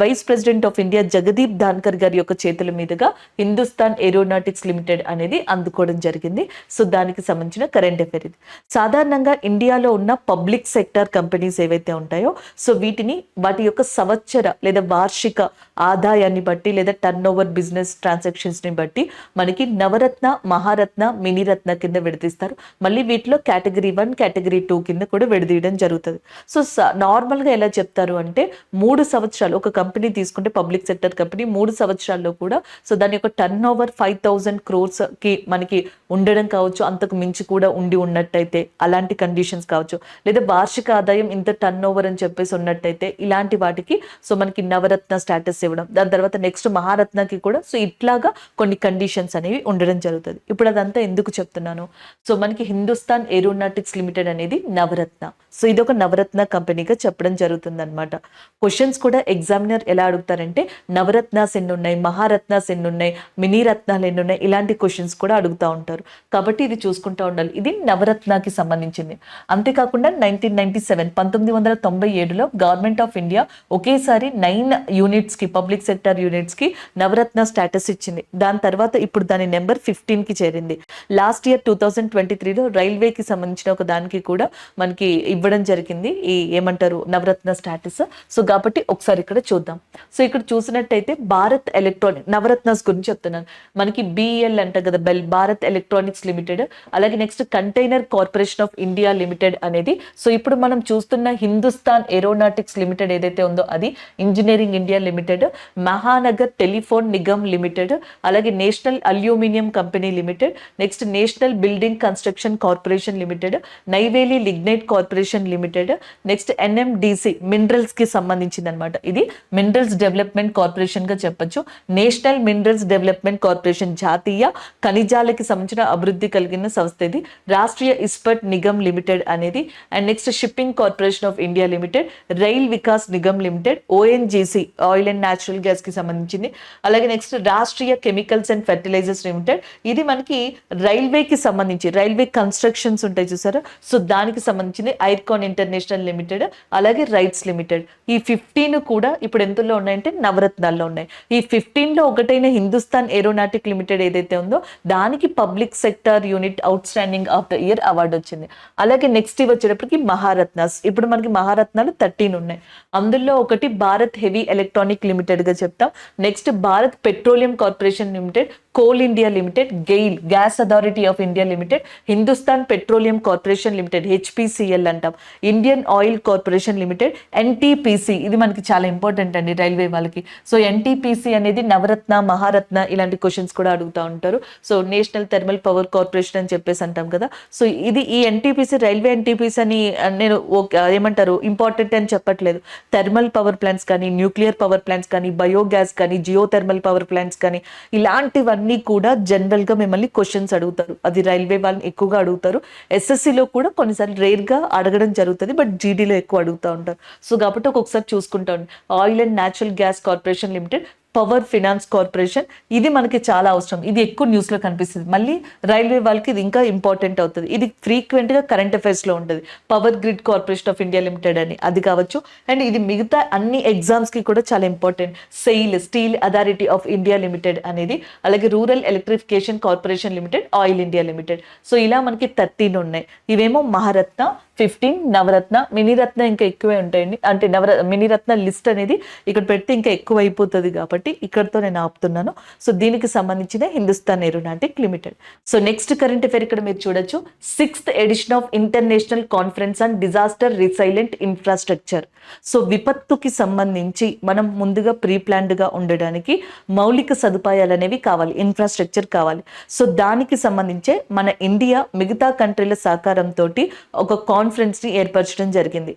vice president of India Jagdeep Dhankhar గారి యొక్క చేతుల మీదుగా హిందుస్థాన్ ఏరోనాటిక్స్ లిమిటెడ్ అనేది అందుకోవడం జరిగింది. సో దానికి సంబంధించిన కరెంట్ అఫైర్ ఇది. సాధారణంగా ఇండియాలో ఉన్న పబ్లిక్ సెక్టర్ కంపెనీస్ ఏవైతే ఉంటాయో సో వీటిని వాటి యొక్క సంవత్సర లేదా వార్షిక ఆదాయాన్ని బట్టి లేదా టర్న్ ఓవర్ బిజినెస్ ట్రాన్సాక్షన్స్ ని బట్టి మనకి నవరత్న, మహారత్న, మినీరత్న కింద విడదీస్తారు. మళ్ళీ వీటిలో కేటగిరీ 1, కేటగిరీ 2 కింద కూడా విడదీయడం జరుగుతుంది. సో నార్మల్ గా ఎలా చెప్తారు అంటే 3 సంవత్సరాలు ఒక కంపెనీ తీసుకుంటే పబ్లిక్ సెక్టర్ కంపెనీ 3 సంవత్సరాల్లో కూడా సో దాని యొక్క టర్న్ ఓవర్ 5,000 crores కి మనకి ఉండడం కావచ్చు, అంతకు మించి కూడా ఉన్నట్టయితే అలాంటి కండిషన్స్ కావచ్చు, లేదా వార్షిక ఆదాయం ఇంత టర్న్ ఓవర్ అని చెప్పేసి ఉన్నట్టయితే ఇలాంటి వాటికి సో మనకి నవరత్న స్టేటస్ ఇవ్వడం. దాని తర్వాత నెక్స్ట్ మహారత్నకి కూడా సో ఇట్లాగా కొన్ని కండిషన్స్ అనేవి ఉండడం జరుగుతుంది. ఇప్పుడు అదంతా ఎందుకు చెప్తున్నాను, సో మనకి హిందుస్థాన్ ఏరోనాటిక్స్ లిమిటెడ్ అనేది నవరత్న. సో ఇది ఒక నవరత్న కంపెనీగా చెప్పడం జరుగుతుంది అనమాట. క్వశ్చన్స్ కూడా ఎగ్జామినర్ ఎలా అడుగుతారంటే నవరత్నాస్ ఎన్ని ఉన్నాయి, మహారత్నాస్ ఎన్ని ఉన్నాయి, మినీ రత్నాలు ఎన్ని ఉన్నాయి, ఇలాంటి క్వశ్చన్స్ కూడా అడుగుతూ ఉంటారు. కాబట్టి ఇది చూసుకుంటూ ఉండాలి. ఇది నవరత్నాకి సంబంధించింది. అంతేకాకుండా 1997లో గవర్నమెంట్ ఆఫ్ ఇండియా ఒకేసారి 9 యూనిట్స్ కి పబ్లిక్ సెక్టర్ యూనిట్స్ కి నవరత్న స్టేటస్ ఇచ్చింది. దాని తర్వాత ఇప్పుడు దాని నెంబర్ 15 కి చేరింది. లాస్ట్ ఇయర్ 2023లో రైల్వేకి సంబంధించిన ఒక దానికి కూడా మనకి ఇవ్వడం జరిగింది ఈ ఏమంటారు నవరత్న స్టేటస్. సో కాబట్టి ఒకసారి ఇక్కడ చూద్దాం. సో ఇక్కడ చూసినట్టయితే భారత్ ఎలక్ట్రానిక్ నవరత్నాస్ గురించి చెప్తున్నాను. మనకి బిఎల్ అంట కదా, భారత్ ఎలక్ట్రానిక్స్ లిమిటెడ్, అలాగే next container corporation of India limited అనేది. సో ఇప్పుడు మనం చూస్తున్న హిందుస్థాన్ ఏరోనాటిక్స్ లిమిటెడ్ ఏదైతే ఉందో అది engineering India limited, Mahanagar telephone Nigam limited, అలాగే national aluminium company limited, next national building construction corporation limited, Neyveli lignite corporation limited, next NMDC minerals కి సంబంధించింది అనమాట. ఇది మినరల్స్ డెవలప్మెంట్ కార్పొరేషన్ గా చెప్పొచ్చు. నేషనల్ మినరల్స్ డెవలప్మెంట్ కార్పొరేషన్ జాతీయ ఖనిజాలకి సంబంధించిన అభివృద్ధి కలిగిన సంస్థ ఇది. రాష్ట్రీయ ఇస్పట్ నిగమ్ లిమిటెడ్ అనేది, and next shipping corporation of India limited, rail Vikas Nigam limited, ONGC oil and natural gas కి సంబంధించింది. అలాగే next Rashtriya chemicals and fertilisers limited, ఇది మనకి రైల్వేకి సంబంధించి రైల్వే కన్స్ట్రక్షన్స్ ఉంటాయి చూసారా, సో దానికి సంబంధించింది. ఐర్కాన్ ఇంటర్నేషనల్ లిమిటెడ్, అలాగే రైట్స్ లిమిటెడ్. ఈ 15 కూడా ఇప్పుడు ఎందులో ఉన్నాయంటే నవరత్నాల్లో ఉన్నాయి. ఈ 15లో ఒకటైన హిందుస్థాన్ ఏరోనాటిక్ లిమిటెడ్ ఏదైతే ఉందో దానికి public sector unit out standing of the year award వచ్చింది. అలాగే నెక్స్ట్ వచ్చేటప్పటికి మహారత్నాస్. ఇప్పుడు మనకి మహారత్నాలు 13 ఉన్నాయి. అందులో ఒకటి భారత్ హెవీ ఎలక్ట్రానిక్ లిమిటెడ్ గా చెప్తాం. Next Bharat petroleum corporation limited, coal India limited, GAIL gas authority of India limited, Hindustan petroleum corporation limited HPCL అంటాం, Indian oil corporation limited, NTPC. ఇది మనకి చాలా ఇంపార్టెంట్ అండి రైల్వే వాళ్ళకి. సో ఎన్టీపీసీ అనేది నవరత్న, మహారత్న ఇలాంటి క్వశ్చన్స్ కూడా అడుగుతూ ఉంటారు. So national thermal power corporation అని చెప్పేసి అంటాం కదా. సో ఇది ఈ ఎన్టీపీసీ, రైల్వే ఎన్టీపీసీ అని నేను ఏమంటారు ఇంపార్టెంట్ అని చెప్పట్లేదు. థర్మల్ పవర్ ప్లాంట్స్ కానీ, న్యూక్లియర్ పవర్ ప్లాంట్స్ కానీ, బయోగ్యాస్ కానీ, జియో థర్మల్ పవర్ ప్లాంట్స్ కానీ, ఇలాంటివన్నీ కూడా జనరల్ గా మిమ్మల్ని క్వశ్చన్స్ అడుగుతారు. అది రైల్వే వాళ్ళని ఎక్కువగా అడుగుతారు. ఎస్ఎస్సిలో కూడా కొన్నిసార్లు రేర్ గా అడగడం జరుగుతుంది, బట్ జీడీలో ఎక్కువ అడుగుతూ ఉంటారు. సో కాబట్టి ఒక్కొక్కసారి చూసుకుంటాం. Oil and natural gas corporation limited, power finance corporation, ఇది మనకి చాలా అవసరం. ఇది ఎక్కువ న్యూస్ లో కనిపిస్తుంది. మళ్ళీ రైల్వే వాళ్ళకి ఇది ఇంకా ఇంపార్టెంట్ అవుతుంది. ఇది ఫ్రీక్వెంట్ గా కరెంట్ అఫైర్స్ లో ఉంటుంది. Power grid corporation of India limited అని అది కావచ్చు. అండ్ ఇది మిగతా అన్ని ఎగ్జామ్స్ కి కూడా చాలా important. SAIL steel authority of India limited అనేది, అలాగే rural electrification corporation limited, oil India limited. So ఇలా మనకి 13 ఉన్నాయి. ఇవేమో మహారత్న, 15 నవరత్న, మినీరత్న ఇంకా ఎక్కువే ఉంటాయండి. అంటే మినీరత్న లిస్ట్ అనేది ఇక్కడ పెడితే ఇంకా ఎక్కువ అయిపోతుంది కాబట్టి ఇక్కడతో నేను ఆపుతున్నాను. సో దీనికి సంబంధించిన Hindustan aeronautic limited. So next current affair ఇక్కడ మీరు చూడొచ్చు. 6th edition of international conference on disaster resilient infrastructure. So విపత్తుకి సంబంధించి మనం ముందుగా ప్రీ ప్లాన్డ్ గా ఉండడానికి మౌలిక సదుపాయాలు అనేవి కావాలి, ఇన్ఫ్రాస్ట్రక్చర్ కావాలి. సో దానికి సంబంధించే మన ఇండియా మిగతా కంట్రీల సహకారంతో ఒక కాన్ఫరెన్స్ ని ఏర్పరచడం జరిగింది.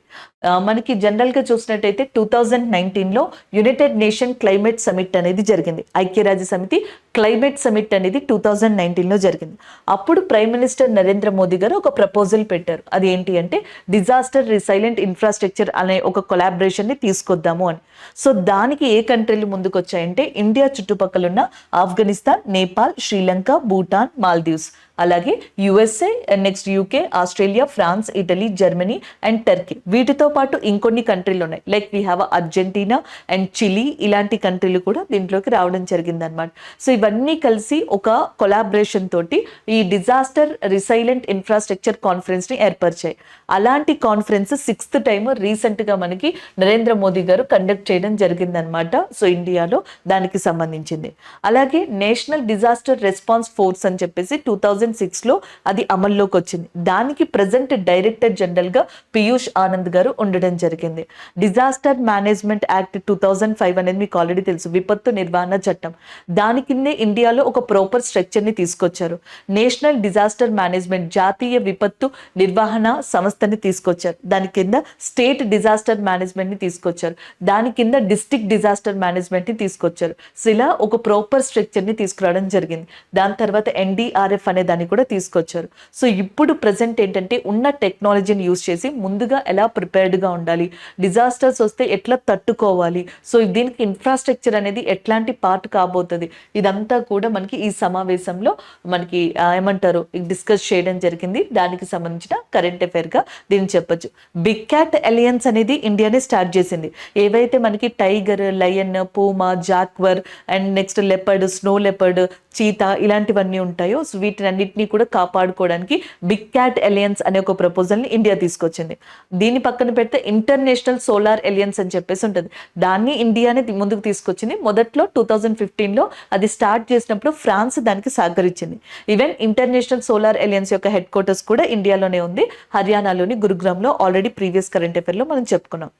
మనకి జనరల్ గా చూసినట్టయితే 2019లో యునైటెడ్ నేషన్ క్లైమేట్ సమిట్ అనేది జరిగింది. ఐక్యరాజ్య సమితి క్లైమేట్ సమిట్ అనేది 2019లో జరిగింది. అప్పుడు ప్రైమ్ మినిస్టర్ నరేంద్ర మోదీ గారు ఒక ప్రపోజల్ పెట్టారు. అది ఏంటి అంటే డిజాస్టర్ రిసైలెంట్ ఇన్ఫ్రాస్ట్రక్చర్ అనే ఒక కొలాబరేషన్ ని తీసుకొద్దాము అని. సో దానికి ఏ కంట్రీలు ముందుకు వచ్చాయంటే ఇండియా చుట్టుపక్కల ఉన్న ఆఫ్ఘనిస్తాన్, నేపాల్, శ్రీలంక, భూటాన్, మాల్దీవ్స్, అలాగే USA, next UK, Australia, France, Italy, Germany and Turkey. వీటితో పాటు ఇంకొన్ని కంట్రీలు ఉన్నాయి. Like we have Argentina and Chile. ఇలాంటి కంట్రీలు కూడా దీంట్లోకి రావడం జరిగింది అనమాట. సో ఇవన్నీ కలిసి ఒక కొలాబరేషన్ తోటి ఈ డిజాస్టర్ రిసైలెంట్ ఇన్ఫ్రాస్ట్రక్చర్ కాన్ఫరెన్స్ ని ఏర్పరిచాయి. అలాంటి కాన్ఫరెన్స్ 6th టైం రీసెంట్ గా మనకి నరేంద్ర మోదీ గారు కండక్ట్ చేయడం జరిగింది అనమాట. సో ఇండియాలో దానికి సంబంధించింది. అలాగే నేషనల్ డిజాస్టర్ రెస్పాన్స్ ఫోర్స్ అని చెప్పేసి 2006లో అది అమల్లోకి వచ్చింది. దానికి ప్రజెంట్ డైరెక్టర్ జనరల్ గా పీయూష్ ఆనంద్ గారు ఉండడం జరిగింది. డిజాస్టర్ మేనేజ్మెంట్ యాక్ట్ 2005 అనేది మీకు ఆల్రెడీ తెలుసు, విపత్తు నిర్వహణ చట్టం. దాని కిందే ఇండియాలో ఒక ప్రాపర్ స్ట్రక్చర్ ని తీసుకొచ్చారు. నేషనల్ డిజాస్టర్ మేనేజ్మెంట్, జాతీయ విపత్తు నిర్వహణ సంస్థని తీసుకొచ్చారు. దాని కింద స్టేట్ డిజాస్టర్ మేనేజ్మెంట్ ని తీసుకొచ్చారు. దాని కింద డిస్ట్రిక్ట్ డిజాస్టర్ మేనేజ్మెంట్ ని తీసుకొచ్చారు. సో ఇలా ఒక ప్రాపర్ స్ట్రక్చర్ ని తీసుకురావడం జరిగింది. దాని తర్వాత ఎన్డీఆర్ఎఫ్ అనే దాన్ని కూడా తీసుకొచ్చారు. సో ఇప్పుడు ప్రజెంట్ ఏంటంటే ఉన్న టెక్నాలజీని యూజ్ చేసి ముందుగా ఎలా ప్రిపేర్డ్ గా ఉండాలి, డిజాస్టర్స్ వస్తే ఎట్లా తట్టుకోవాలి, సో దీనికి ఇన్ఫ్రాస్ట్రక్చర్ అనేది ఎట్లాంటి పార్ట్ కాబోతుంది, ఇదంతా కూడా మనకి ఈ సమావేశంలో మనకి ఏమంటారు డిస్కస్ చేయడం జరిగింది. దానికి సంబంధించిన కరెంట్ అఫైర్ గా దీన్ని చెప్పొచ్చు. బిగ్ క్యాట్ అలయన్స్ అనేది ఇండియానే స్టార్ట్ చేసింది. ఏవైతే మనకి tiger, lion, Puma, jaguar and next leopard, snow leopard, cheetah ఇలాంటివన్నీ ఉంటాయో సో వీటినన్నిటినీ కూడా కాపాడుకోవడానికి బిగ్ క్యాట్ అలయన్స్ అనే ఒక ప్రపోజల్ ని ఇండియా తీసుకొచ్చింది. దీని పక్కన పెడితే ఇంటర్నేషనల్ సోలార్ అలయన్స్ అని చెప్పేసి ఉంటుంది. దాన్ని ఇండియానే ముందుకు తీసుకొచ్చింది. మొదట్లో 2015లో అది స్టార్ట్ చేసినప్పుడు ఫ్రాన్స్ దానికి సహకరించింది. ఈవెన్ ఇంటర్నేషనల్ సోలార్ అలయన్స్ యొక్క హెడ్ క్వార్టర్స్ కూడా ఇండియాలోనే ఉంది, హర్యానాలోని గురుగ్రామ్లో. ఆల్రెడీ ప్రీవియస్ కరెంట్ అఫైర్ లో మనం చెప్పుకున్నాం.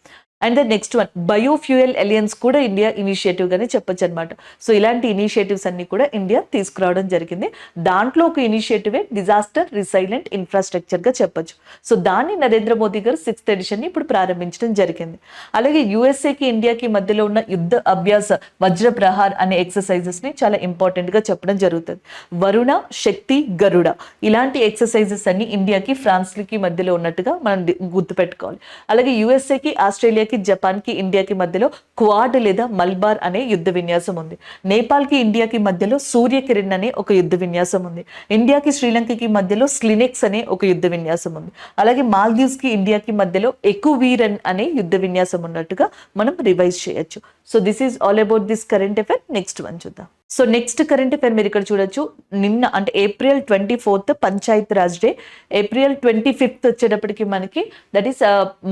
And the next one biofuel alliance కూడా ఇండియా ఇనిషియేటివ్ గానే చెప్పొచ్చు అనమాట. సో ఇలాంటి ఇనిషియేటివ్స్ అన్ని కూడా ఇండియా తీసుకురావడం జరిగింది. దాంట్లో ఒక ఇనిషియేటివే డిజాస్టర్ రిసైలెంట్ ఇన్ఫ్రాస్ట్రక్చర్ గా చెప్పొచ్చు. సో దాన్ని నరేంద్ర మోదీ గారు 6th ఎడిషన్ ని ఇప్పుడు ప్రారంభించడం జరిగింది. అలాగే యుఎస్ఏకి ఇండియాకి మధ్యలో ఉన్న యుద్ధ అభ్యాస వజ్ర ప్రహార్ అనే ఎక్సర్సైజెస్ ని చాలా ఇంపార్టెంట్ గా చెప్పడం జరుగుతుంది. వరుణ, శక్తి, గరుడ ఇలాంటి ఎక్సర్సైజెస్ అన్ని ఇండియాకి ఫ్రాన్స్ కి మధ్యలో ఉన్నట్టుగా మనం గుర్తుపెట్టుకోవాలి. అలాగే యుఎస్ఏకి ఆస్ట్రేలియాకి జపాన్ కి ఇండియాకి మధ్యలో క్వాడ్ లేదా మల్బార్ అనే యుద్ధ విన్యాసం ఉంది. నేపాల్ కి ఇండియాకి మధ్యలో సూర్యకిరణ్ అనే ఒక యుద్ధ విన్యాసం ఉంది. ఇండియాకి శ్రీలంకకి మధ్యలో స్లినెక్స్ అనే ఒక యుద్ధ విన్యాసం ఉంది. అలాగే మాల్దీవ్స్ కి ఇండియాకి మధ్యలో ఎకువీరన్ అనే యుద్ధ విన్యాసం ఉన్నట్టుగా మనం రివైజ్ చేయొచ్చు. So this is all about this current affair. Next one చూద్దాం. సో నెక్స్ట్ కరెంట్ అఫైర్ మీరు ఇక్కడ చూడొచ్చు. నిన్న అంటే April 24th Panchayat Raj day, April 25th వచ్చేటప్పటికి మనకి that is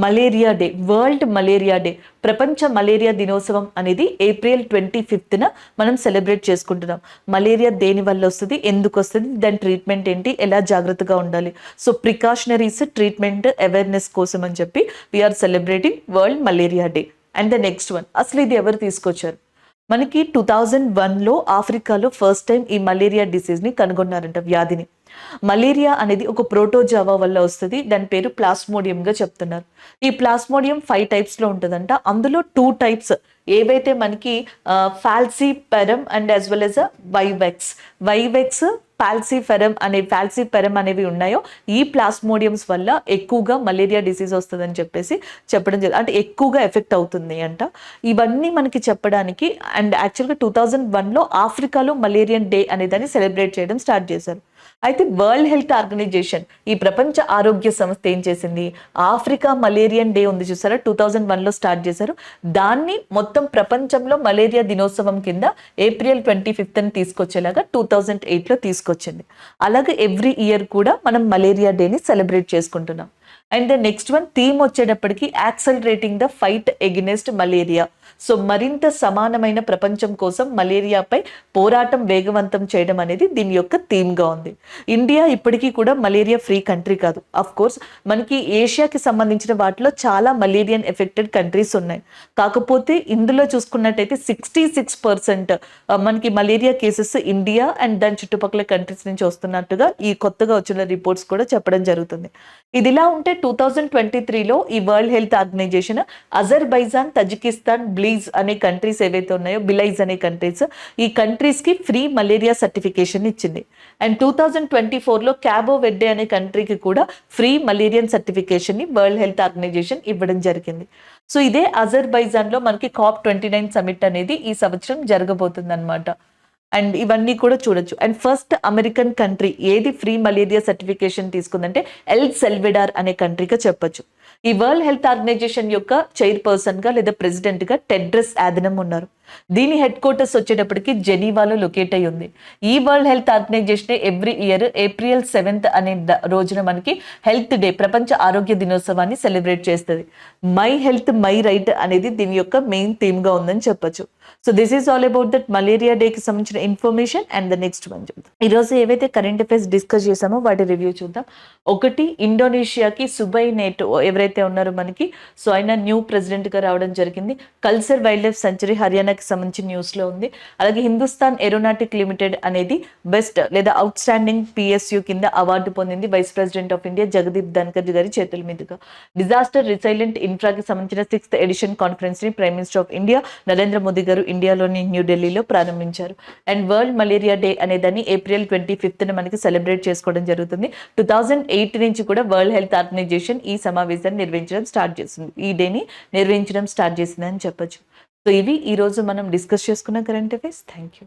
malaria day, world malaria day, ప్రపంచ మలేరియా దినోత్సవం అనేది April 25th మనం సెలబ్రేట్ చేసుకుంటున్నాం. మలేరియా దేని వల్ల వస్తుంది, ఎందుకు వస్తుంది, దాని ట్రీట్మెంట్ ఏంటి, ఎలా జాగ్రత్తగా ఉండాలి, సో ప్రికాషనరీస్, ట్రీట్మెంట్, అవేర్నెస్ కోసం అని చెప్పి we are celebrating world malaria day. And the next one, అసలు ఇది ఎవరు తీసుకొచ్చారు? మనకి 2001లో ఆఫ్రికాలో ఫస్ట్ టైం ఈ మలేరియా డిసీజ్ని కనుగొన్నారంట, వ్యాధిని. మలేరియా అనేది ఒక ప్రోటోజావా వల్ల వస్తుంది. దాని పేరు ప్లాస్మోడియంగా చెప్తున్నారు. ఈ ప్లాస్మోడియం 5 టైప్స్లో ఉంటుందంట. అందులో 2 టైప్స్ ఏవైతే మనకి ఫాల్సిపెరమ్ అండ్ యాజ్ వెల్ ఎస్ వైవెక్స్ ఫాల్సిపెరమ్ అనేవి ఉన్నాయో ఈ ప్లాస్మోడియంస్ వల్ల ఎక్కువగా మలేరియా డిసీజ్ వస్తుందని చెప్పేసి చెప్పడం జరిగింది. అంటే ఎక్కువగా ఎఫెక్ట్ అవుతుంది అంట. ఇవన్నీ మనకి చెప్పడానికి అండ్ యాక్చువల్గా 2001లో ఆఫ్రికాలో మలేరియన్ డే అనే దాన్ని సెలబ్రేట్ చేయడం స్టార్ట్ చేశారు. అయితే వరల్డ్ హెల్త్ ఆర్గనైజేషన్, ఈ ప్రపంచ ఆరోగ్య సంస్థ ఏం చేసింది, ఆఫ్రికా మలేరియన్ డే ఉంది చూసారా, 2001లో స్టార్ట్ చేశారు. దాన్ని మొత్తం ప్రపంచంలో మలేరియా దినోత్సవం కింద April 25th తీసుకొచ్చేలాగా 2008లో తీసుకొచ్చింది. అలాగే ఎవ్రీ ఇయర్ కూడా మనం మలేరియా డేని సెలబ్రేట్ చేసుకుంటున్నాం. And the next one theme వచ్చేటప్పటికి accelerating the fight against malaria. So మరింత సమానమైన ప్రపంచం కోసం మలేరియాపై పోరాటం వేగవంతం చేయడం అనేది దీని యొక్క థీమ్గా ఉంది. ఇండియా ఇప్పటికీ కూడా మలేరియా ఫ్రీ కంట్రీ కాదు. అఫ్ కోర్స్ మనకి ఏషియాకి సంబంధించిన వాటిలో చాలా మలేరియన్ ఎఫెక్టెడ్ కంట్రీస్ ఉన్నాయి. కాకపోతే ఇందులో చూసుకున్నట్టయితే 66% మనకి మలేరియా కేసెస్ ఇండియా అండ్ దాని చుట్టుపక్కల కంట్రీస్ నుంచి వస్తున్నట్టుగా ఈ కొత్తగా వచ్చిన రిపోర్ట్స్ కూడా చెప్పడం జరుగుతుంది. ఇదిలా ఉంటే 2023లో ఈ world health organization Azerbaijan, Tajikistan, Belize అనే కంట్రీస్ ఏవైతే ఉన్నాయో, బిలైజ్ అనే కంట్రీస్, ఈ కంట్రీస్ కి ఫ్రీ మలేరియా సర్టిఫికేషన్ ఇచ్చింది. అండ్ 2024లో క్యాబో వెడ్డే అనే కంట్రీకి కూడా ఫ్రీ మలేరియన్ సర్టిఫికేషన్ ని వరల్డ్ హెల్త్ ఆర్గనైజేషన్ ఇవ్వడం జరిగింది. సో ఇదే అజర్బైజాన్ లో మనకి COP29 సమిట్ అనేది ఈ సంవత్సరం జరగబోతుంది అనమాట. అండ్ ఇవన్నీ కూడా చూడొచ్చు. అండ్ ఫస్ట్ అమెరికన్ కంట్రీ ఏది ఫ్రీ మలేరియా సర్టిఫికేషన్ తీసుకుందంటే ఎల్ సెల్వెడార్ అనే కంట్రీగా చెప్పొచ్చు. ఈ వరల్డ్ హెల్త్ ఆర్గనైజేషన్ యొక్క చైర్పర్సన్ గా లేదా ప్రెసిడెంట్ గా టెడ్రస్ ఆథనమ్ ఉన్నారు. దీని హెడ్ క్వార్టర్స్ వచ్చేటప్పటికి జెనీవాలో లొకేట్ అయి ఉంది. ఈ world health organisation every year April 7th అనే రోజున మనకి హెల్త్ డే, ప్రపంచ ఆరోగ్య దినోత్సవాన్ని సెలబ్రేట్ చేస్తుంది. మై హెల్త్ మై రైట్ అనేది దీని యొక్క మెయిన్ థీమ్ గా ఉందని చెప్పొచ్చు. So this is all about that malaria డేకి సంబంధించిన information. And the next one చూద్దాం. ఈ రోజు ఏవైతే కరెంట్ అఫైర్స్ డిస్కస్ చేసామో వాటి రివ్యూ చూద్దాం. ఒకటి, ఇండోనేషియాకి సుబై నెటో ఎవరైతే ఉన్నారో మనకి, సో ఆయన న్యూ ప్రెసిడెంట్ గా రావడం జరిగింది. కల్చర్ వైల్డ్ లైఫ్ సెంచరీ హర్యానాకి సంబంధించిన న్యూస్ లో ఉంది. అలాగే హిందుస్థాన్ ఏరోనాటిక్ లిమిటెడ్ అనేది బెస్ట్ లేదా అవుట్ స్టాండింగ్ PSU కింద అవార్డు పొందింది vice president of India Jagdeep Dhankhar గారి చేతుల మీదుగా. డిజాస్టర్ రిసైలెంట్ ఇన్ఫ్రాకి సంబంధించిన 6th ఎడిషన్ కాన్ఫరెన్స్ ని prime minister of India Narendra Modi గారు ఇండియాలోని న్యూఢిల్లీలో ప్రారంభించారు. అండ్ వరల్డ్ మలేరియా డే అనేదాన్ని April 25th మనకి సెలబ్రేట్ చేసుకోవడం జరుగుతుంది. 2008 నుంచి కూడా వరల్డ్ హెల్త్ ఆర్గనైజేషన్ ఈ సమావేశాన్ని నిర్వహించడం స్టార్ట్ చేసింది, ఈ డేని నిర్వహించడం స్టార్ట్ చేసింది అని చెప్పొచ్చు. సో ఇవి ఈ రోజు మనం డిస్కస్ చేసుకున్న కరెంట్ అఫైర్స్. Thank you.